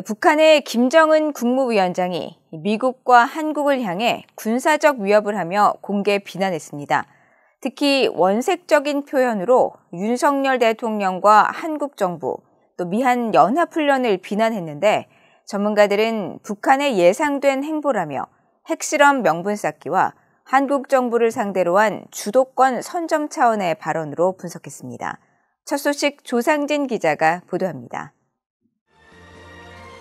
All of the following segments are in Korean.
북한의 김정은 국무위원장이 미국과 한국을 향해 군사적 위협을 하며 공개 비난했습니다. 특히 원색적인 표현으로 윤석열 대통령과 한국 정부, 또 미한 연합훈련을 비난했는데 전문가들은 북한의 예상된 행보라며 핵실험 명분 쌓기와 한국 정부를 상대로 한 주도권 선점 차원의 발언으로 분석했습니다. 첫 소식 조상진 기자가 보도합니다.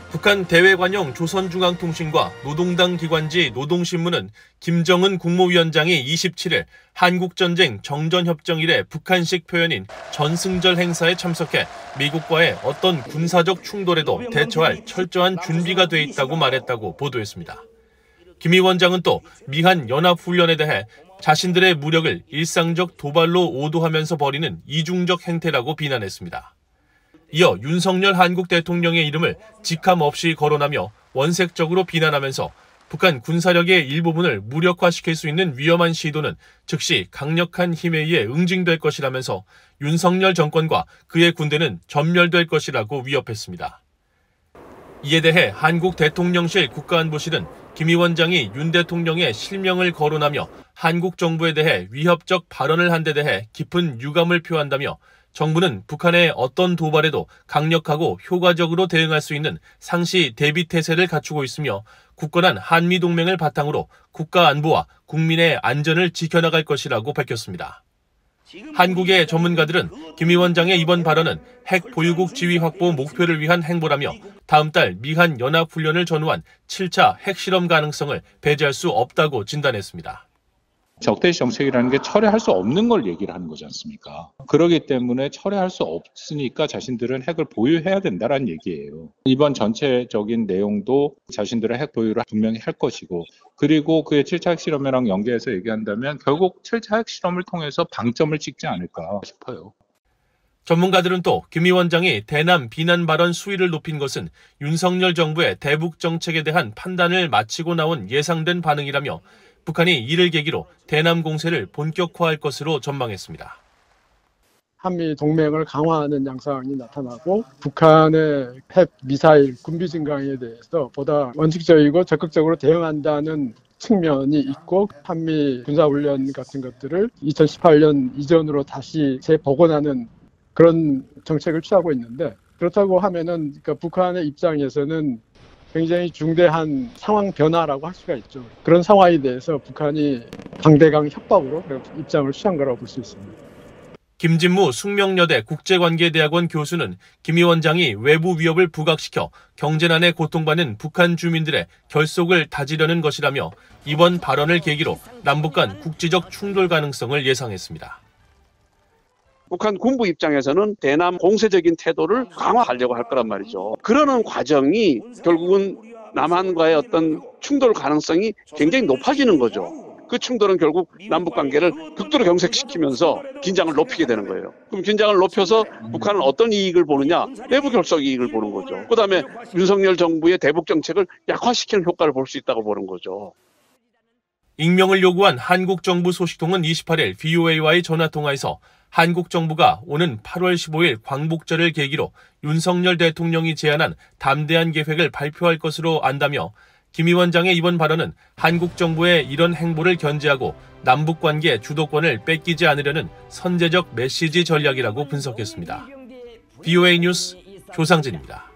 북한 대외관용 조선중앙통신과 노동당 기관지 노동신문은 김정은 국무위원장이 27일 한국전쟁 정전협정 이래 북한식 표현인 전승절 행사에 참석해 미국과의 어떤 군사적 충돌에도 대처할 철저한 준비가 돼 있다고 말했다고 보도했습니다. 김 위원장은 또 미한 연합훈련에 대해 자신들의 무력을 일상적 도발로 오도하면서 벌이는 이중적 행태라고 비난했습니다. 이어 윤석열 한국 대통령의 이름을 직함 없이 거론하며 원색적으로 비난하면서 북한 군사력의 일부분을 무력화시킬 수 있는 위험한 시도는 즉시 강력한 힘에 의해 응징될 것이라면서 윤석열 정권과 그의 군대는 전멸될 것이라고 위협했습니다. 이에 대해 한국 대통령실 국가안보실은 김 위원장이 윤 대통령의 실명을 거론하며 한국 정부에 대해 위협적 발언을 한 데 대해 깊은 유감을 표한다며 정부는 북한의 어떤 도발에도 강력하고 효과적으로 대응할 수 있는 상시 대비 태세를 갖추고 있으며 굳건한 한미동맹을 바탕으로 국가 안보와 국민의 안전을 지켜나갈 것이라고 밝혔습니다. 한국의 전문가들은 김 위원장의 이번 발언은 핵 보유국 지위 확보 목표를 위한 행보라며 다음 달 미한 연합훈련을 전후한 7차 핵실험 가능성을 배제할 수 없다고 진단했습니다. 적대시 정책이라는 게 철회할 수 없는 걸 얘기를 하는 거지 않습니까? 그렇기 때문에 철회할 수 없으니까 자신들은 핵을 보유해야 된다는 얘기예요. 이번 전체적인 내용도 자신들의 핵 보유를 분명히 할 것이고 그리고 그의 7차 핵실험이랑 연계해서 얘기한다면 결국 7차 핵실험을 통해서 방점을 찍지 않을까 싶어요. 전문가들은 또 김 위원장이 대남 비난 발언 수위를 높인 것은 윤석열 정부의 대북 정책에 대한 판단을 마치고 나온 예상된 반응이라며 북한이 이를 계기로 대남 공세를 본격화할 것으로 전망했습니다. 한미 동맹을 강화하는 양상이 나타나고 북한의 핵 미사일 군비 증강에 대해서 보다 원칙적이고 적극적으로 대응한다는 측면이 있고 한미 군사훈련 같은 것들을 2018년 이전으로 다시 재복원하는 그런 정책을 취하고 있는데 그렇다고 하면은 그러니까 북한의 입장에서는 굉장히 중대한 상황 변화라고 할 수가 있죠. 그런 상황에 대해서 북한이 강대강 협박으로 입장을 취한 거라고 볼 수 있습니다. 김진무 숙명여대 국제관계대학원 교수는 김 위원장이 외부 위협을 부각시켜 경제난에 고통받는 북한 주민들의 결속을 다지려는 것이라며 이번 발언을 계기로 남북 간 국지적 충돌 가능성을 예상했습니다. 북한 군부 입장에서는 대남 공세적인 태도를 강화하려고 할 거란 말이죠. 그러는 과정이 결국은 남한과의 어떤 충돌 가능성이 굉장히 높아지는 거죠. 그 충돌은 결국 남북 관계를 극도로 경색시키면서 긴장을 높이게 되는 거예요. 그럼 긴장을 높여서 북한은 어떤 이익을 보느냐? 내부 결속 이익을 보는 거죠. 그다음에 윤석열 정부의 대북 정책을 약화시키는 효과를 볼 수 있다고 보는 거죠. 익명을 요구한 한국 정부 소식통은 28일 VOA와의 전화통화에서 한국 정부가 오는 8월 15일 광복절을 계기로 윤석열 대통령이 제안한 담대한 계획을 발표할 것으로 안다며 김 위원장의 이번 발언은 한국 정부의 이런 행보를 견제하고 남북관계 주도권을 뺏기지 않으려는 선제적 메시지 전략이라고 분석했습니다. VOA 뉴스 조상진입니다.